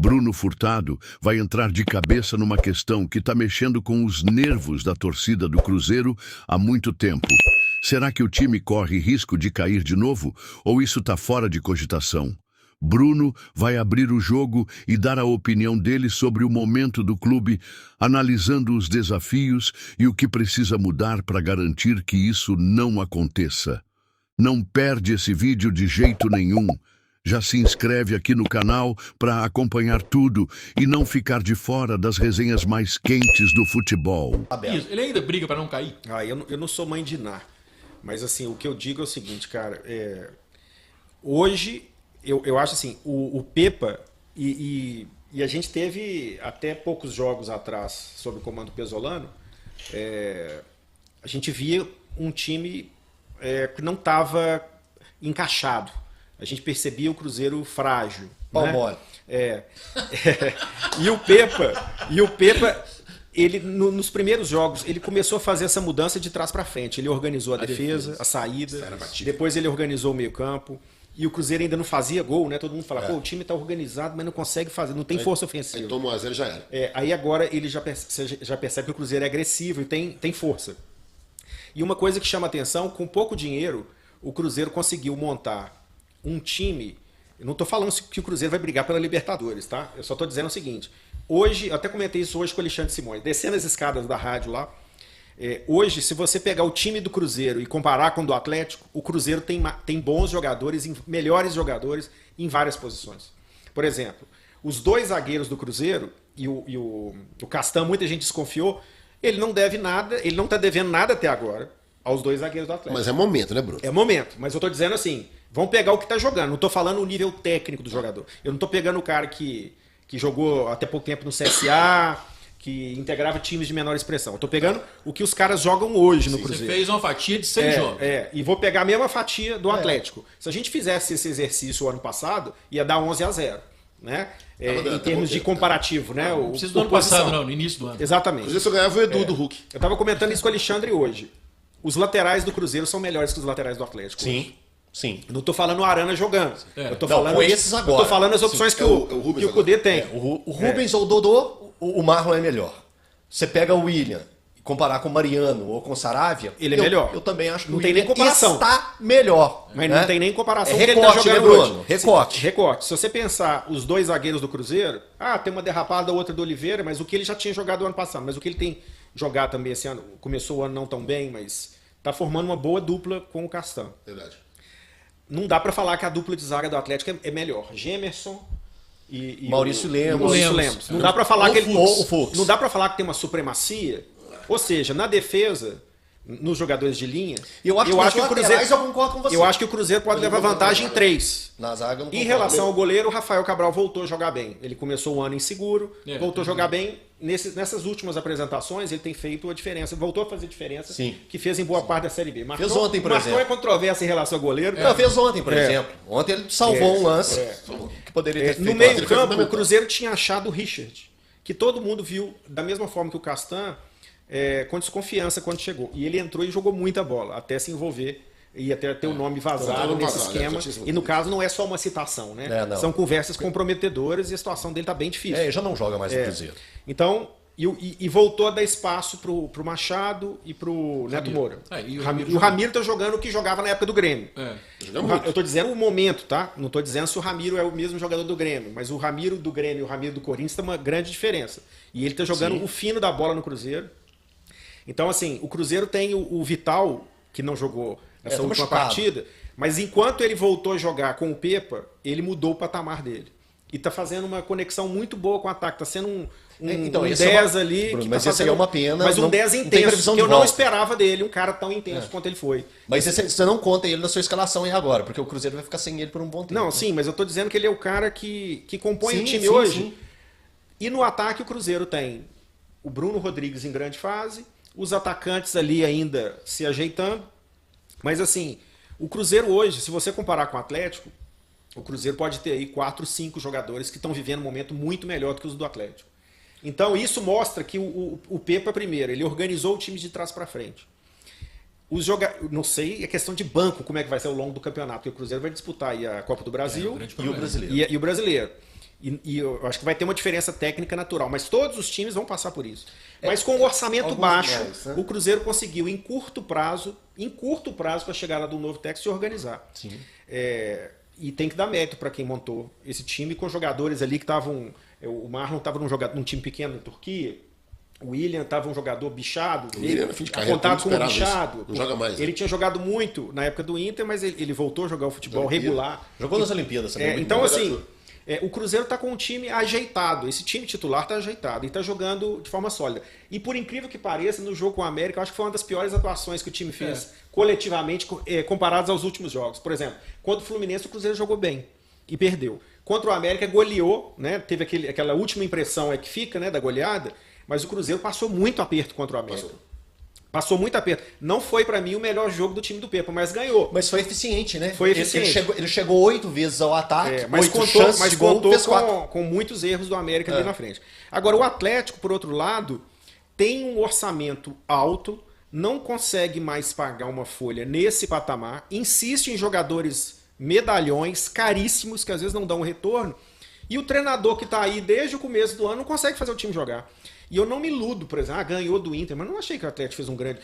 Bruno Furtado vai entrar de cabeça numa questão que está mexendo com os nervos da torcida do Cruzeiro há muito tempo. Será que o time corre risco de cair de novo ou isso está fora de cogitação? Bruno vai abrir o jogo e dar a opinião dele sobre o momento do clube, analisando os desafios e o que precisa mudar para garantir que isso não aconteça. Não perde esse vídeo de jeito nenhum. Já se inscreve aqui no canal para acompanhar tudo e não ficar de fora das resenhas mais quentes do futebol. Isso, ele ainda briga para não cair? Eu não sou mãe de Ná, mas assim, o que eu digo é o seguinte, cara, hoje eu acho assim, o Pepa e a gente teve até poucos jogos atrás, sob o comando pesolano, a gente via um time que não estava encaixado. A gente percebia o Cruzeiro frágil. Pau né? mole. E o Pepa, ele nos primeiros jogos, ele começou a fazer essa mudança de trás para frente. Ele organizou a defesa, a saída, depois ele organizou o meio-campo. E o Cruzeiro ainda não fazia gol, né? Todo mundo fala, pô, o time está organizado, mas não consegue fazer, não tem força ofensiva. Aí tomou a zero, já era. Aí agora ele já percebe que o Cruzeiro é agressivo e tem força. E uma coisa que chama atenção, com pouco dinheiro, o Cruzeiro conseguiu montar um time. Eu não estou falando que o Cruzeiro vai brigar pela Libertadores, tá? Eu só estou dizendo o seguinte. Hoje, eu até comentei isso hoje com o Alexandre Simões, descendo as escadas da rádio lá. Hoje, se você pegar o time do Cruzeiro e comparar com o do Atlético, o Cruzeiro tem bons jogadores, melhores jogadores em várias posições. Por exemplo, os dois zagueiros do Cruzeiro e o Castan, muita gente desconfiou, ele não deve nada, ele não está devendo nada até agora aos dois zagueiros do Atlético. Mas é momento, né, Bruno? É momento, mas eu estou dizendo assim, vamos pegar o que está jogando, não estou falando o nível técnico do jogador. Eu não estou pegando o cara que jogou até pouco tempo no CSA, que integrava times de menor expressão. Eu estou pegando o que os caras jogam hoje no Cruzeiro. Você fez uma fatia de 6 jogos. E vou pegar a mesma fatia do Atlético. Se a gente fizesse esse exercício o ano passado, ia dar 11-0. Né? Em termos de comparativo. Né? Não precisa do ano passado, não, no início do ano. Exatamente. Cruzeiro só ganhava o Edu do Hulk. Eu estava comentando isso com o Alexandre hoje. Os laterais do Cruzeiro são melhores que os laterais do Atlético. Sim. Hoje. Sim. Eu não estou falando o Arana jogando. Eu estou falando com esses agora. Eu tô falando as opções que o Cudê tem. O Rubens ou o Dodô, o Marlon é melhor. Você pega o William e comparar com o Mariano ou com o Saravia, ele é melhor. Eu também acho que não o tem William nem comparação. está melhor. Mas né? não tem nem comparação. Recorte, ele tá jogando né, Bruno? hoje. Recorte. Recorte. Se você pensar os dois zagueiros do Cruzeiro, tem uma derrapada, outra do Oliveira, mas o que ele já tinha jogado o ano passado, mas o que ele tem jogado também esse ano, começou o ano não tão bem, mas tá formando uma boa dupla com o Castan. Verdade. Não dá para falar que a dupla de zaga do Atlético é melhor. Gemerson e Maurício Lemos. Maurício Lemos. Não dá para falar que o Fux. não dá para falar que tem uma supremacia. Ou seja, na defesa, nos jogadores de linha, eu acho que o Cruzeiro, eu concordo com você. Eu acho que o Cruzeiro pode levar vantagem em 3. Na zaga, em relação ao goleiro, o Rafael Cabral voltou a jogar bem. Ele começou o ano inseguro, voltou a jogar bem. Nessas últimas apresentações, ele tem feito a diferença, voltou a fazer diferença, que fez em boa parte da Série B. Fez ontem, por exemplo. Marcou controvérsia em relação ao goleiro. Não, fez ontem, por exemplo. Ontem ele salvou um lance que poderia ter feito. No meio campo, o Cruzeiro tinha achado o Richard, que todo mundo viu da mesma forma que o Castan, com desconfiança quando chegou. E ele entrou e jogou muita bola, até se envolver e até ter o nome vazado nesse esquema. E no caso não é só uma citação, né? São conversas comprometedoras e a situação dele está bem difícil. Ele já não joga mais no Cruzeiro. Então, e voltou a dar espaço pro Machado e pro Neto Moura. E o Ramiro tá jogando o que jogava na época do Grêmio. Eu tô dizendo o momento, tá? Não tô dizendo se o Ramiro é o mesmo jogador do Grêmio, mas o Ramiro do Grêmio e o Ramiro do Corinthians tem uma grande diferença. E ele tá jogando o fino da bola no Cruzeiro. Então, assim, o Cruzeiro tem o Vital, que não jogou nessa última partida, mas enquanto ele voltou a jogar com o Pepa, ele mudou o patamar dele. E tá fazendo uma conexão muito boa com o ataque. Tá sendo um 10 ali. Bruno, que mas tá esse aí é uma pena. Mas um 10 intenso, que eu não esperava dele, um cara tão intenso quanto ele foi. Mas você não conta ele na sua escalação aí agora, porque o Cruzeiro vai ficar sem ele por um bom tempo. Não, sim, mas eu tô dizendo que ele é o cara que compõe o time hoje. Sim. E no ataque o Cruzeiro tem o Bruno Rodrigues em grande fase, os atacantes ali ainda se ajeitando. Mas assim, o Cruzeiro hoje, se você comparar com o Atlético, o Cruzeiro pode ter aí 4, 5 jogadores que estão vivendo um momento muito melhor do que os do Atlético. Então isso mostra que o Pepa, primeiro, ele organizou o time de trás para frente. Não sei, é questão de banco, como é que vai ser ao longo do campeonato, porque o Cruzeiro vai disputar aí a Copa do Brasil E o brasileiro. e o brasileiro. E eu acho que vai ter uma diferença técnica natural, mas todos os times vão passar por isso. Mas com o orçamento baixo, mais, né? o Cruzeiro conseguiu, em curto prazo, com a chegada do novo técnico, se organizar. Sim. E tem que dar mérito para quem montou esse time com jogadores ali que estavam. O Marlon estava num time pequeno na Turquia. O William estava um jogador bichado, O William, fim de carreira, apontado todo como esperava bichado. isso. Não joga mais, né? Ele tinha jogado muito na época do Inter, mas ele voltou a jogar o futebol regular. Jogou nas Olimpíadas também. muito Então, bem. assim, o Cruzeiro está com um time ajeitado. Esse time titular está ajeitado e está jogando de forma sólida. E por incrível que pareça, no jogo com o América, eu acho que foi uma das piores atuações que o time fez coletivamente, comparados aos últimos jogos. Por exemplo, contra o Fluminense, o Cruzeiro jogou bem e perdeu. Contra o América, goleou, né? Teve aquela última impressão que fica, né, da goleada, mas o Cruzeiro passou muito aperto contra o América. Passou muito aperto. Não foi, pra mim, o melhor jogo do time do Pepa, mas ganhou. Mas foi eficiente, né? Foi eficiente. Ele chegou 8 vezes ao ataque, Mas 8 contou, chances de gol, fez 4. com muitos erros do América ali na frente. Agora, o Atlético, por outro lado, tem um orçamento alto, não consegue mais pagar uma folha nesse patamar, insiste em jogadores medalhões, caríssimos, que às vezes não dão retorno, e o treinador que está aí desde o começo do ano não consegue fazer o time jogar. E eu não me iludo, por exemplo, ganhou do Inter, mas não achei que o Atlético fez um grande...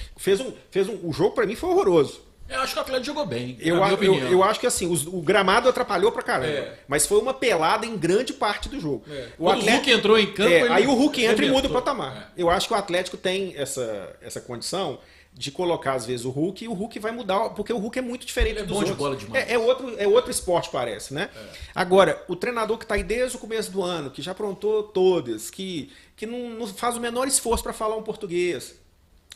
O jogo para mim foi horroroso. Eu acho que o Atlético jogou bem, eu acho que assim, o gramado atrapalhou pra caramba. Mas foi uma pelada em grande parte do jogo. O Hulk entrou em campo... aí o Hulk entra e muda o patamar. Eu acho que o Atlético tem essa condição de colocar, às vezes, o Hulk, e o Hulk vai mudar, porque o Hulk é muito diferente dos outros. De bola demais. É outro esporte, parece, né? Agora, o treinador que está aí desde o começo do ano, que já aprontou todas, que não faz o menor esforço para falar um português,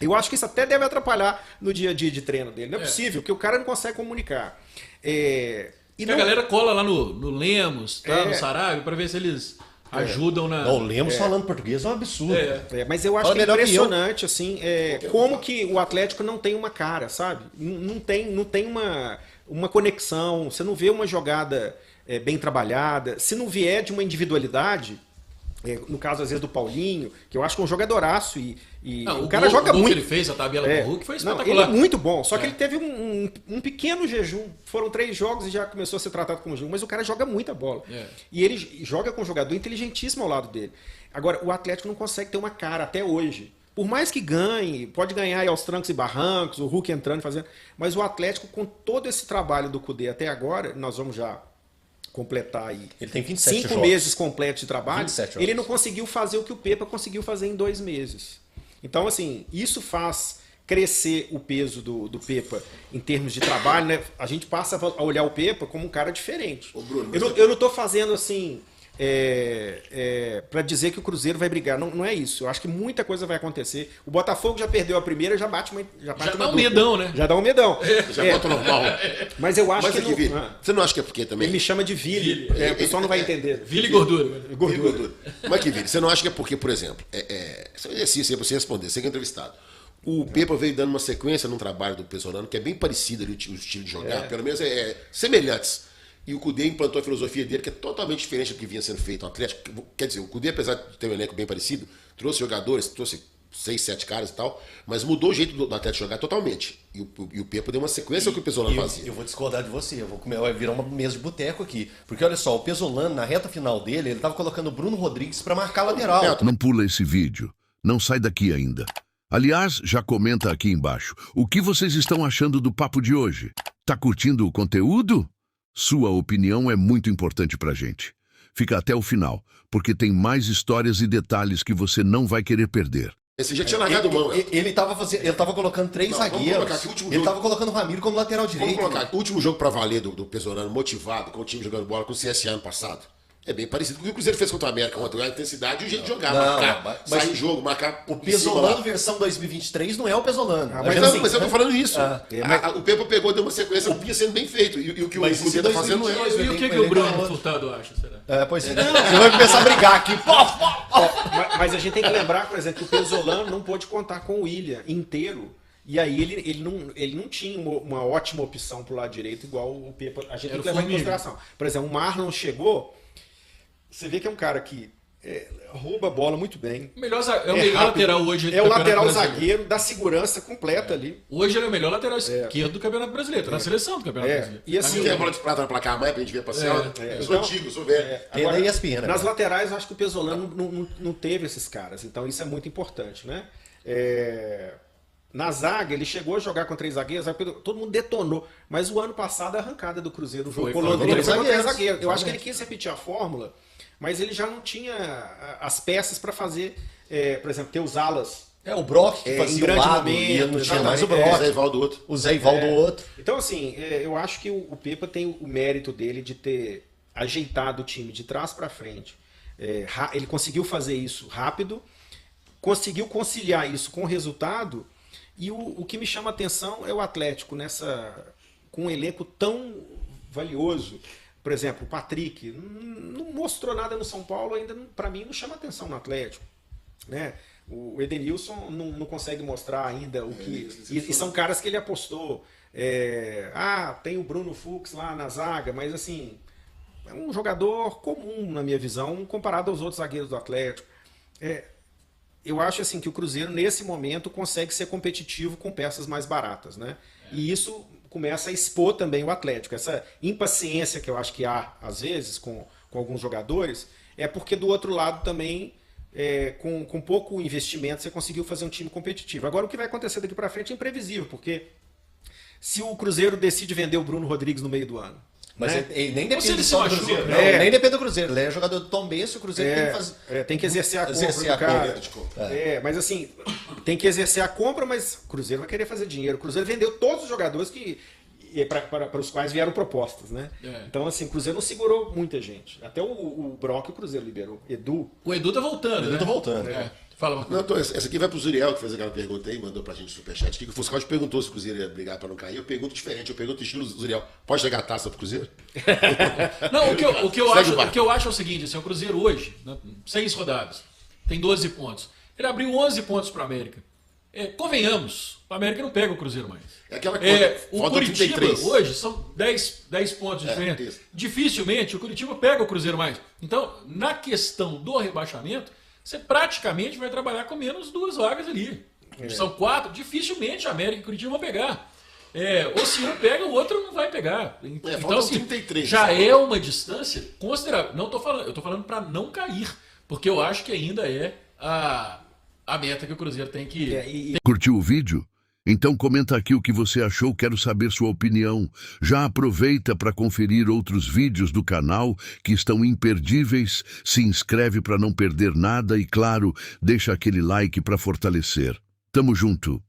eu acho que isso até deve atrapalhar no dia a dia de treino dele. Não é possível, porque o cara não consegue comunicar. A galera cola lá no Lemos, no Sarabia, para ver se eles ajudam na... Não, o Lemos falando português é um absurdo. Mas eu acho que é impressionante, assim, como que o Atlético não tem uma cara, sabe? Não tem uma conexão, você não vê uma jogada bem trabalhada, se não vier de uma individualidade... no caso, às vezes, do Paulinho, que eu acho que é um jogadoraço o cara joga muito. Que ele fez, a tabela com o Hulk, foi espetacular. Ele é muito bom, só que ele teve um pequeno jejum. Foram 3 jogos e já começou a ser tratado como jejum, mas o cara joga muita bola. E ele joga com um jogador inteligentíssimo ao lado dele. Agora, o Atlético não consegue ter uma cara até hoje. Por mais que ganhe, pode ganhar aí aos trancos e barrancos, o Hulk entrando e fazendo, mas o Atlético, com todo esse trabalho do Cudê até agora, nós vamos já completar aí. Ele tem 27 5 jogos. meses completos de trabalho. 27 ele não conseguiu fazer o que o Pepa conseguiu fazer em 2 meses. Então, assim, isso faz crescer o peso do Pepa em termos de trabalho, né? A gente passa a olhar o Pepa como um cara diferente. Bruno, eu não estou fazendo assim para dizer que o Cruzeiro vai brigar. Não é isso. Eu acho que muita coisa vai acontecer. O Botafogo já perdeu a primeira, já bate uma dá um medão, né? Já dá um medão. Já volta normal. Mas eu acho Mas aqui, Vili, você não acha que é porque também... Ele me chama de Vili. O pessoal não vai entender. Vili e gordura. Gordura. Mas aqui, Vili, você não acha que é porque, por exemplo, esse é um exercício aí pra você responder, você que é entrevistado. O Pepa veio dando uma sequência num trabalho do Pesolano que é bem parecido ali, o estilo de jogar, pelo menos semelhantes. E o Cudê implantou a filosofia dele, que é totalmente diferente do que vinha sendo feito no Atlético. Quer dizer, o Cudê, apesar de ter um elenco bem parecido, trouxe jogadores, trouxe 6, 7 caras e tal, mas mudou o jeito do Atlético jogar totalmente. E o Pepa deu uma sequência ao que o Pesolano fazia. Eu vou discordar de você, vai virar uma mesa de boteco aqui. Porque olha só, o Pesolano, na reta final dele, ele estava colocando o Bruno Rodrigues para marcar a lateral. Não pula esse vídeo. Não sai daqui ainda. Aliás, já comenta aqui embaixo. O que vocês estão achando do papo de hoje? Tá curtindo o conteúdo? Sua opinião é muito importante pra gente. Fica até o final, porque tem mais histórias e detalhes que você não vai querer perder. Esse já tinha largado mão. Ele tava colocando 3 zagueiros. Ele tava colocando o Ramiro como lateral direito. Vamos colocar o último jogo pra valer do Pesolano, motivado, com o time jogando bola com o CSA ano passado. É bem parecido com o que o Cruzeiro fez contra o América ontem. A intensidade e o jeito de jogar, marcar, sair em jogo, marcar. O Pesolano versão 2023 não é o Pesolano. Mas eu tô falando isso. O Pepa pegou, deu uma sequência, vinha sendo bem feito. E o que o Cruzeiro tá fazendo não é. E o que o Bruno Furtado acha, será? Pois é. Você vai começar a brigar aqui. Mas a gente tem que lembrar, por exemplo, que o Pesolano não pôde contar com o William inteiro. E aí ele não tinha uma ótima opção pro lado direito, igual o Pepa. A gente tem que levar em consideração. Por exemplo, o Marlon chegou. Você vê que é um cara que rouba a bola muito bem. É o melhor rápido. lateral hoje. É o lateral brasileiro. zagueiro da segurança completa ali. Hoje ele é o melhor lateral esquerdo do Campeonato Brasileiro. Tá na seleção do Campeonato Brasileiro. E assim, Tem a bola de prata na placar mais pra gente ver passear. Eu sou Então, antigo, sou velho. Tem da ESPN, né? nas laterais, eu acho que o Pesolano não teve esses caras. Então isso é muito importante, né? Na zaga, ele chegou a jogar com 3 zagueiros, todo mundo detonou. Mas o ano passado, a arrancada do Cruzeiro, o jogo com o Londrina foi com 3 zagueiros. Eu acho que ele quis repetir a fórmula, mas ele já não tinha as peças para fazer, por exemplo, ter os alas. O Brock que em fazia o grande lado, momento, e não tinha mais o exatamente. Brock. Zé Ivaldo outro. O Zé Ivaldo outro. Então, assim, eu acho que o Pepa tem o mérito dele de ter ajeitado o time de trás para frente. Ele conseguiu fazer isso rápido, conseguiu conciliar isso com o resultado, e o que me chama a atenção é o Atlético com um elenco tão valioso. Por exemplo, o Patrick não mostrou nada no São Paulo, ainda para mim não chama atenção no Atlético, né? O Edenilson não consegue mostrar ainda o que. E são caras que ele apostou. Tem o Bruno Fux lá na zaga, mas assim, é um jogador comum, na minha visão, comparado aos outros zagueiros do Atlético. Eu acho assim que o Cruzeiro, nesse momento, consegue ser competitivo com peças mais baratas, né? E isso começa a expor também o Atlético. Essa impaciência que eu acho que há, às vezes, com alguns jogadores, é porque do outro lado também. Com pouco investimento, você conseguiu fazer um time competitivo. Agora, o que vai acontecer daqui para frente é imprevisível, porque se o Cruzeiro decide vender o Bruno Rodrigues no meio do ano... Mas né? ele nem Ou se depende ele se só do machuca, Cruzeiro. né? Não, nem depende do Cruzeiro. Ele é jogador do Tombense, o Cruzeiro tem que fazer... tem que exercer a compra Exercer do a cara. compra. Mas assim, tem que exercer a compra, mas o Cruzeiro vai querer fazer dinheiro. O Cruzeiro vendeu todos os jogadores para os quais vieram propostas, né? Então, assim, o Cruzeiro não segurou muita gente. Até o Brock o Cruzeiro liberou. O Edu tá voltando, né? Tá voltando. Fala, Não, então, essa aqui vai pro Zuriel, que fez aquela pergunta aí, mandou pra gente no superchat. Que o Fuscaldi perguntou se o Cruzeiro ia brigar pra não cair. Eu pergunto diferente, eu pergunto estilo Zuriel. Pode chegar a taça pro Cruzeiro? Não, o que eu acho é o seguinte, assim, o Cruzeiro hoje, né, 6 rodadas, tem 12 pontos. Ele abriu 11 pontos para o América. Convenhamos, o América não pega o Cruzeiro mais. É aquela coisa, o falta Curitiba 33. hoje são 10 pontos de diferença. Isso. Dificilmente o Curitiba pega o Cruzeiro mais. Então, na questão do rebaixamento, você praticamente vai trabalhar com menos 2 vagas ali. São 4, dificilmente a América e o Curitiba vão pegar. Ou se um pega, o outro não vai pegar. Então, faltam assim, 33, já sabe? é uma distância considerável. Eu tô falando para não cair, porque eu acho que ainda é a meta que o Cruzeiro tem que... Curtiu o vídeo? Então comenta aqui o que você achou, quero saber sua opinião. Já aproveita para conferir outros vídeos do canal que estão imperdíveis, se inscreve para não perder nada e, claro, deixa aquele like para fortalecer. Tamo junto!